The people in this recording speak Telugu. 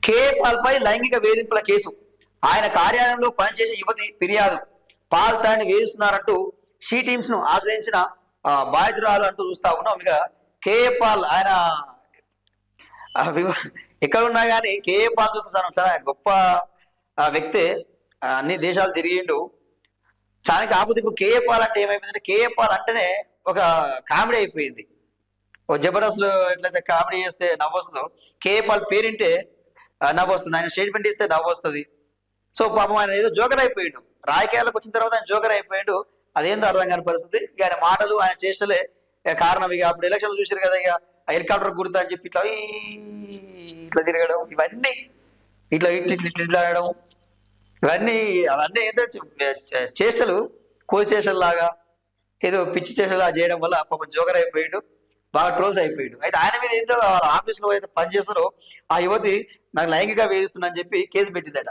కేఏపాల్పై లైంగిక వేధింపుల కేసు. ఆయన కార్యాలయంలో పనిచేసే యువతి ఫిర్యాదు. పాల్ తాన్ని వేధిస్తున్నారంటూ షీ టీమ్స్ ను ఆశ్రయించిన బాధితురాలు అంటూ చూస్తా ఉన్నాం. ఇక కేఏపాల్ ఆయన ఎక్కడ ఉన్నా కానీ కేఏపాల్ చూస్తే చాలా గొప్ప వ్యక్తే. అన్ని దేశాలు తిరిగిండు. చాలా కాకపోతే ఇప్పుడు కేఏపాల్ అంటే ఏమైపోయిందంటే, కేఏపాల్ అంటేనే ఒక కామెడీ అయిపోయింది. ఓ జబర్దస్త్ లో ఎట్లయితే కామెడీ చేస్తే నవ్వు వస్తుందో, కేఏపాల్ పేరింటే నవ్వు వస్తుంది. ఆయన స్టేట్మెంట్ ఇస్తే నవ్వు వస్తుంది. సో పాపం ఆయన ఏదో జోకర్ అయిపోయిండు. రాజకీయాలకు వచ్చిన తర్వాత ఆయన జోకర్ అయిపోయిండు. అదేందో అర్థం కాని పరిస్థితి. ఇక ఆయన మాటలు ఆయన చేష్టలే కారణం. ఇక అప్పుడు ఎలక్షన్లు చూసారు కదా, ఇక హెలికాప్టర్ గుర్తా అని చెప్పి ఇట్లా ఇట్లా తిరగడం, ఇవన్నీ ఇట్లా ఇట్లా ఆడడం, అవన్నీ ఏదో చేష్టలు, కోతి చేష్టలు లాగా ఏదో పిచ్చి చేష్టలా చేయడం వల్ల పాపం జోకర్ అయిపోయాడు, బాగా ట్రోల్స్ అయిపోయాడు. అయితే ఆయన మీద ఏదో ఆఫీస్ లో అయితే పనిచేస్తారో ఆ యువతి నాకు లైంగిక వేధిస్తుందని చెప్పి కేసు పెట్టిందట.